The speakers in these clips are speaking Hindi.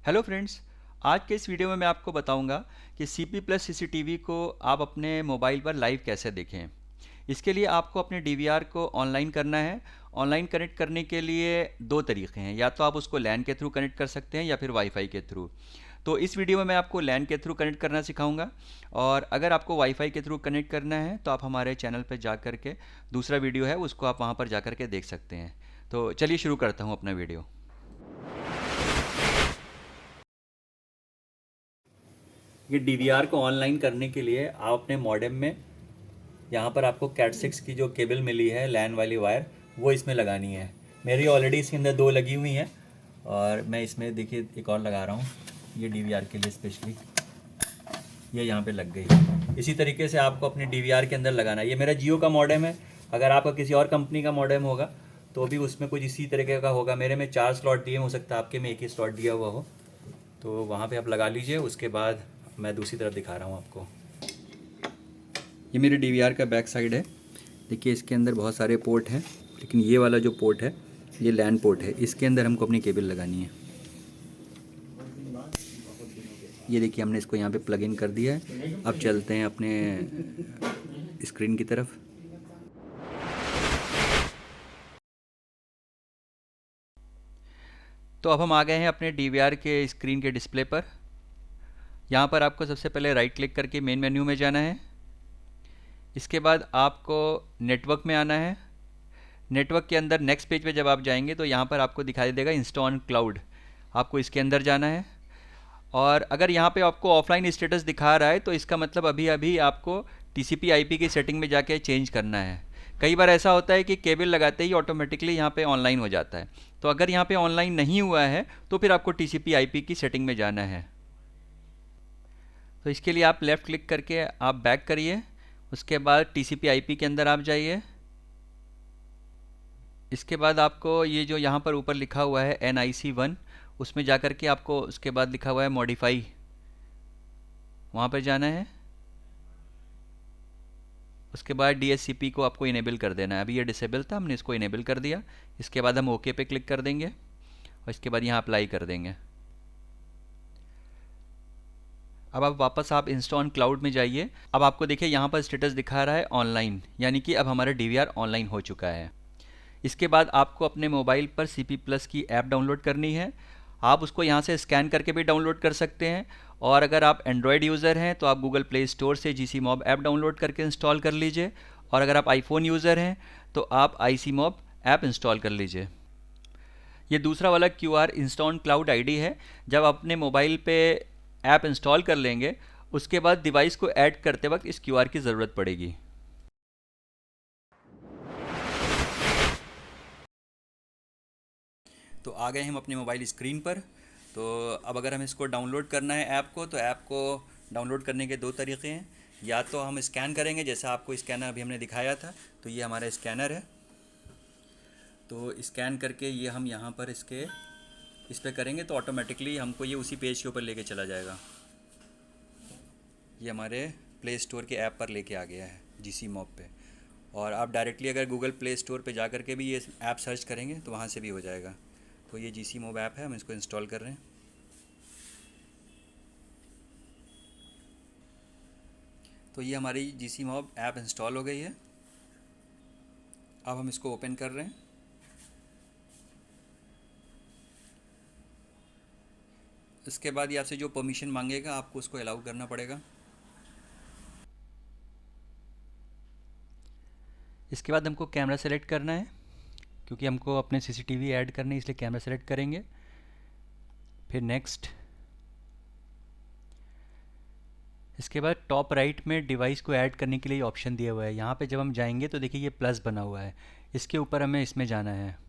Hello friends. आज के इस वीडियो में मैं आपको बताऊंगा कि सीपी प्लस सीसीटीवी को आप अपने मोबाइल पर लाइव कैसे देखें। इसके लिए आपको अपने डीवीआर को ऑनलाइन करना है। ऑनलाइन कनेक्ट करने के लिए दो तरीके हैं, या तो आप उसको लैन के थ्रू कनेक्ट कर सकते हैं या फिर वाईफाई के थ्रू। तो इस वीडियो में मैं आपको लैन के थ्रू कनेक्ट करना सिखाऊंगा, और अगर आपको वाईफाई के थ्रू कनेक्ट करना है तो आप हमारे चैनल पर जा कर के दूसरा वीडियो है उसको आप वहाँ पर जा कर के देख सकते हैं। तो चलिए शुरू करता हूँ अपना वीडियो। ये डीवीआर को ऑनलाइन करने के लिए आप अपने मॉडेम में यहाँ पर आपको कैट 6 की जो केबल मिली है लैन वाली वायर, वो इसमें लगानी है। मेरी ऑलरेडी इसके अंदर दो लगी हुई हैं, और मैं इसमें देखिए एक और लगा रहा हूँ, ये डीवीआर के लिए स्पेशली। ये यहाँ पे लग गई। इसी तरीके से आपको अपने डीवीआर के अंदर लगाना है। ये मेरा जियो का मॉडेम है, अगर आपका किसी और कंपनी का मॉडेम होगा तो भी उसमें कुछ इसी तरीके का होगा। मेरे में 4 स्लॉट दिए, हो सकता है आपके में एक ही स्लॉट दिया हुआ हो, तो वहाँ पे आप लगा लीजिए। उसके बाद मैं दूसरी तरफ दिखा रहा हूँ आपको। ये मेरे डीवीआर का बैक साइड है। देखिए इसके अंदर बहुत सारे पोर्ट हैं, लेकिन ये वाला जो पोर्ट है ये लैन पोर्ट है। इसके अंदर हमको अपनी केबल लगानी है। ये देखिए हमने इसको यहाँ पे प्लग इन कर दिया है। अब चलते हैं अपने स्क्रीन की तरफ। तो अब हम आ गए हैं अपने डीवीआर के स्क्रीन के डिस्प्ले पर। यहाँ पर आपको सबसे पहले राइट क्लिक करके मेन मेन्यू में जाना है। इसके बाद आपको नेटवर्क में आना है। नेटवर्क के अंदर नेक्स्ट पेज पे जब आप जाएंगे तो यहाँ पर आपको दिखाई देगा इंस्टॉल क्लाउड। आपको इसके अंदर जाना है, और अगर यहाँ पे आपको ऑफलाइन स्टेटस दिखा रहा है तो इसका मतलब अभी अभी आपको टीसीपी आईपी की सेटिंग में जाके चेंज करना है। कई बार ऐसा होता है कि केबल लगाते ही ऑटोमेटिकली यहाँ पे ऑनलाइन हो जाता है। तो अगर यहाँ पे ऑनलाइन नहीं हुआ है तो फिर आपको टीसीपी आईपी की सेटिंग में जाना है। तो इसके लिए आप लेफ़्ट क्लिक करके आप बैक करिए। उसके बाद टीसीपी आईपी के अंदर आप जाइए। इसके बाद आपको ये जो यहाँ पर ऊपर लिखा हुआ है NIC 1, उसमें जा कर के आपको उसके बाद लिखा हुआ है मॉडिफाई, वहाँ पर जाना है। उसके बाद DHCP को आपको इनेबल कर देना है। अभी ये डिसेबल था, हमने इसको इनेबल कर दिया। इसके बाद हम ओके पे क्लिक कर देंगे, और इसके बाद यहाँ अप्लाई कर देंगे। अब आप वापस आप इंस्टॉल क्लाउड में जाइए। अब आपको देखिए यहाँ पर स्टेटस दिखा रहा है ऑनलाइन, यानी कि अब हमारा डीवीआर ऑनलाइन हो चुका है। इसके बाद आपको अपने मोबाइल पर सीपी प्लस की ऐप डाउनलोड करनी है। आप उसको यहाँ से स्कैन करके भी डाउनलोड कर सकते हैं, और अगर आप एंड्रॉयड यूज़र हैं तो आप गूगल प्ले स्टोर से जीसी मॉब ऐप डाउनलोड करके इंस्टॉल कर लीजिए, और अगर आप आईफोन यूज़र हैं तो आप आईसी मॉब ऐप इंस्टॉल कर लीजिए। ये दूसरा वाला क्यूआर इंस्टॉल क्लाउड आईडी है। जब आप अपने मोबाइल पे ऐप इंस्टॉल कर लेंगे उसके बाद डिवाइस को ऐड करते वक्त इस क्यूआर की ज़रूरत पड़ेगी। तो आ गए हम अपने मोबाइल स्क्रीन पर। तो अब अगर हमें इसको डाउनलोड करना है ऐप को, तो ऐप को डाउनलोड करने के दो तरीके हैं। या तो हम स्कैन करेंगे, जैसा आपको स्कैनर अभी हमने दिखाया था। तो ये हमारा स्कैनर है। तो स्कैन करके ये हम यहाँ पर इस पर करेंगे तो ऑटोमेटिकली हमको ये उसी पेज के ऊपर लेके चला जाएगा। ये हमारे प्ले स्टोर के ऐप पर लेके आ गया है जीसी मॉब पे। और आप डायरेक्टली अगर गूगल प्ले स्टोर पे जा कर के भी ये ऐप सर्च करेंगे तो वहाँ से भी हो जाएगा। तो ये जीसी मॉब ऐप है, हम इसको इंस्टॉल कर रहे हैं। तो ये हमारी जीसी मॉब ऐप इंस्टॉल हो गई है। अब हम इसको ओपन कर रहे हैं। इसके बाद ये आपसे जो परमिशन मांगेगा आपको उसको अलाउ करना पड़ेगा। इसके बाद हमको कैमरा सेलेक्ट करना है, क्योंकि हमको अपने सीसीटीवी ऐड करने, इसलिए कैमरा सेलेक्ट करेंगे। फिर नेक्स्ट। इसके बाद टॉप राइट में डिवाइस को ऐड करने के लिए ऑप्शन दिया हुआ है। यहाँ पे जब हम जाएंगे तो देखिए ये प्लस बना हुआ है, इसके ऊपर हमें इसमें जाना है।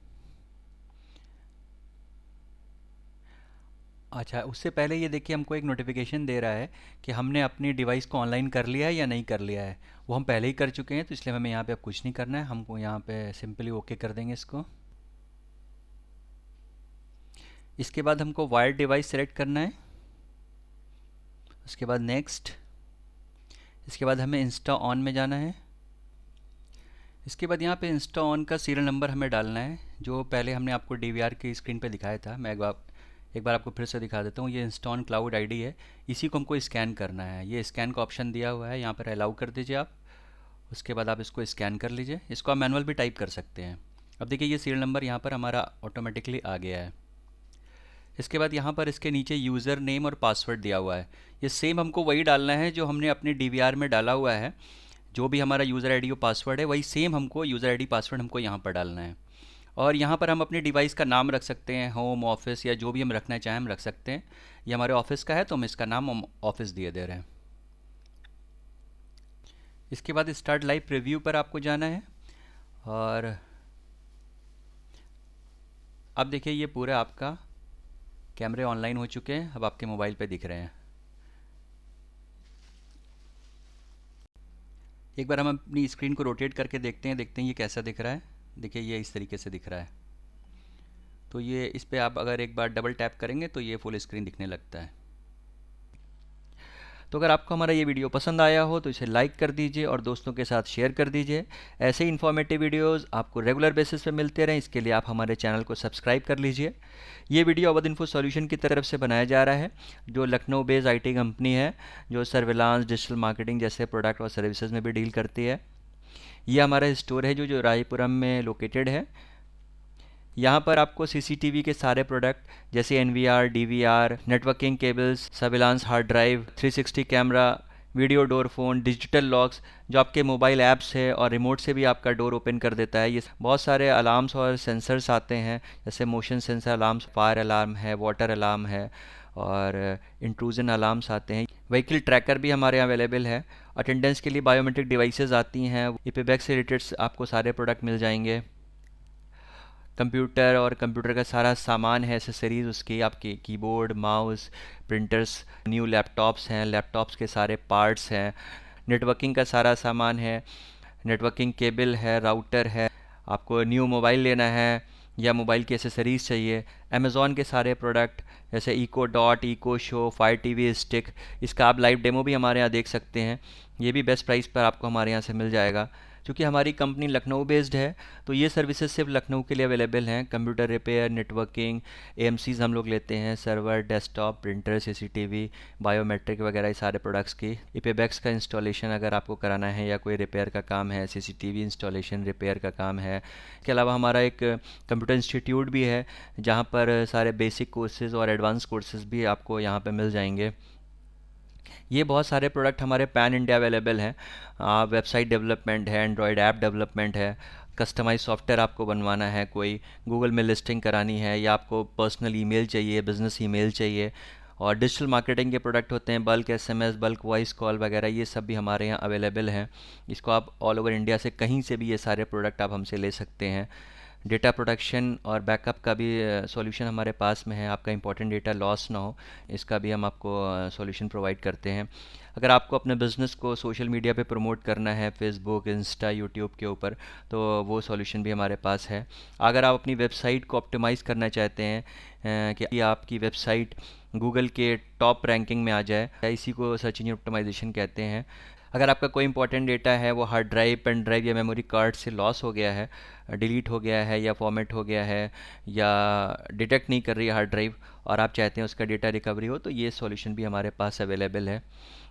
अच्छा, उससे पहले ये देखिए हमको एक नोटिफिकेशन दे रहा है कि हमने अपनी डिवाइस को ऑनलाइन कर लिया है या नहीं कर लिया है। वो हम पहले ही कर चुके हैं, तो इसलिए हमें यहाँ पे अब कुछ नहीं करना है। हमको यहाँ पे सिंपली ओके कर देंगे इसको। इसके बाद हमको वायर्ड डिवाइस सेलेक्ट करना है। उसके बाद नेक्स्ट। इसके बाद हमें इंस्टा ऑन में जाना है। इसके बाद यहाँ पे इंस्टा ऑन का सीरियल नंबर हमें डालना है, जो पहले हमने आपको डीवीआर की स्क्रीन पे दिखाया था। मैं एक बार एक बार आपको फिर से दिखा देता हूँ। ये इंस्टॉल क्लाउड आईडी है, इसी को हमको स्कैन करना है। ये स्कैन का ऑप्शन दिया हुआ है, यहाँ पर अलाउ कर दीजिए आप। उसके बाद आप इसको स्कैन कर लीजिए। इसको आप मैनुअल भी टाइप कर सकते हैं। अब देखिए ये सीरियल नंबर यहाँ पर हमारा ऑटोमेटिकली आ गया है। इसके बाद यहाँ पर इसके नीचे यूज़र नेम और पासवर्ड दिया हुआ है। ये सेम हमको वही डालना है जो हमने अपने DVR में डाला हुआ है। जो भी हमारा यूज़र आईडी और पासवर्ड है, वही सेम हमको यूज़र आईडी पासवर्ड हमको यहाँ पर डालना है। और यहाँ पर हम अपने डिवाइस का नाम रख सकते हैं, होम, ऑफिस, या जो भी हम रखना चाहें हम रख सकते हैं। ये हमारे ऑफिस का है तो हम इसका नाम हम ऑफिस दिए दे रहे हैं। इसके बाद स्टार्ट लाइव प्रीव्यू पर आपको जाना है। और अब देखिए ये पूरा आपका कैमरे ऑनलाइन हो चुके हैं, अब आपके मोबाइल पे दिख रहे हैं। एक बार हम अपनी स्क्रीन को रोटेट करके देखते हैं ये कैसा दिख रहा है। देखिए ये इस तरीके से दिख रहा है। तो ये इस पे आप अगर एक बार डबल टैप करेंगे तो ये फुल स्क्रीन दिखने लगता है। तो अगर आपको हमारा ये वीडियो पसंद आया हो तो इसे लाइक कर दीजिए और दोस्तों के साथ शेयर कर दीजिए। ऐसे ही इन्फॉर्मेटिव वीडियोस आपको रेगुलर बेसिस पे मिलते रहें, इसके लिए आप हमारे चैनल को सब्सक्राइब कर लीजिए। ये वीडियो अवध इन्फो सॉल्यूशन की तरफ से बनाया जा रहा है, जो लखनऊ बेस्ड IT कंपनी है, जो सर्विलांस, डिजिटल मार्केटिंग जैसे प्रोडक्ट और सर्विसेज में भी डील करती है। ये हमारा स्टोर है जो रायपुरम में लोकेटेड है। यहाँ पर आपको CCTV के सारे प्रोडक्ट जैसे NVR, DVR, networking cables, surveillance hard drive, 360 camera, video door phone, digital locks, जो आपके मोबाइल ऐप्स है और रिमोट से भी आपका डोर ओपन कर देता है। ये बहुत सारे अलार्म्स और सेंसर्स आते हैं, जैसे motion sensor alarms, fire alarm है, वाटर अलार्म है और इंट्रूजन अलार्म्स आते हैं। व्हीकल ट्रैकर भी हमारे यहाँ अवेलेबल है। अटेंडेंस के लिए बायोमेट्रिक डिवाइसेस आती हैं। IPBEX से रिलेटेड आपको सारे प्रोडक्ट मिल जाएंगे। कंप्यूटर और कंप्यूटर का सारा सामान है, एसेसरीज उसकी, आपके keyboard, mouse, printers, new laptops हैं, लैपटॉप्स के सारे पार्ट्स हैं। नेटवर्किंग का सारा सामान है, नेटवर्किंग केबल है, राउटर है। आपको न्यू मोबाइल लेना है या मोबाइल की एसेसरीज़ चाहिए, अमेज़ॉन के सारे प्रोडक्ट जैसे Echo Dot, Echo Show, Fire TV stick, इसका आप लाइव डेमो भी हमारे यहाँ देख सकते हैं। ये भी बेस्ट प्राइस पर आपको हमारे यहाँ से मिल जाएगा। क्योंकि हमारी कंपनी लखनऊ बेस्ड है तो ये सर्विसेज सिर्फ लखनऊ के लिए अवेलेबल हैं। कंप्यूटर रिपेयर, नेटवर्किंग, AMCs हम लोग लेते हैं, server, desktop, printer, CCTV, biometric वगैरह ये सारे प्रोडक्ट्स की। IPBEX का इंस्टॉलेशन अगर आपको कराना है या कोई रिपेयर का काम है, CCTV इंस्टॉलेशन, रिपेयर का काम है। इसके अलावा हमारा एक कंप्यूटर इंस्टीट्यूट भी है जहाँ पर सारे बेसिक कोर्सेज़ और एडवांस कोर्सेज़ भी आपको यहाँ पर मिल जाएंगे। ये बहुत सारे प्रोडक्ट हमारे पैन इंडिया अवेलेबल हैं। वेबसाइट डेवलपमेंट है, एंड्रॉयड ऐप डेवलपमेंट है, कस्टमाइज सॉफ्टवेयर आपको बनवाना है, कोई गूगल में लिस्टिंग करानी है, या आपको पर्सनल ईमेल चाहिए, बिज़नेस ईमेल चाहिए, और डिजिटल मार्केटिंग के प्रोडक्ट होते हैं, bulk SMS, bulk voice call वगैरह, ये सब भी हमारे यहाँ अवेलेबल हैं। इसको आप ऑल ओवर इंडिया से कहीं से भी ये सारे प्रोडक्ट आप हमसे ले सकते हैं। डेटा प्रोटेक्शन और बैकअप का भी सॉल्यूशन हमारे पास में है। आपका इंपॉर्टेंट डेटा लॉस ना हो, इसका भी हम आपको सॉल्यूशन प्रोवाइड करते हैं। अगर आपको अपने बिज़नेस को सोशल मीडिया पे प्रमोट करना है, फेसबुक, इंस्टा, यूट्यूब के ऊपर, तो वो सॉल्यूशन भी हमारे पास है। अगर आप अपनी वेबसाइट को ऑप्टिमाइज़ करना चाहते हैं कि आपकी वेबसाइट गूगल के टॉप रैंकिंग में आ जाए, इसी को सर्च इंजन ऑप्टिमाइजेशन कहते हैं। अगर आपका कोई इंपॉर्टेंट डेटा है वो हार्ड ड्राइव, पेन ड्राइव या मेमोरी कार्ड से लॉस हो गया है, डिलीट हो गया है या फॉर्मेट हो गया है, या डिटेक्ट नहीं कर रही है हार्ड ड्राइव, और आप चाहते हैं उसका डेटा रिकवरी हो, तो ये सॉल्यूशन भी हमारे पास अवेलेबल है।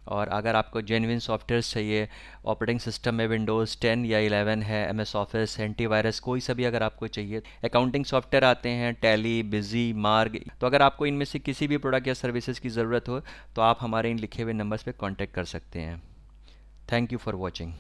और अगर आपको जेन्युइन सॉफ्टवेयर चाहिए, ऑपरेटिंग सिस्टम में विंडोज़ 10 या 11 है, MS ऑफिस, एंटीवायरस, कोई सा भी अगर आपको चाहिए, अकाउंटिंग सॉफ्टवेयर आते हैं, टैली, बिजी, मार्ग, तो अगर आपको इनमें से किसी भी प्रोडक्ट या सर्विसेज की ज़रूरत हो तो आप हमारे इन लिखे हुए नंबर्स पर कॉन्टैक्ट कर सकते हैं। Thank you for watching.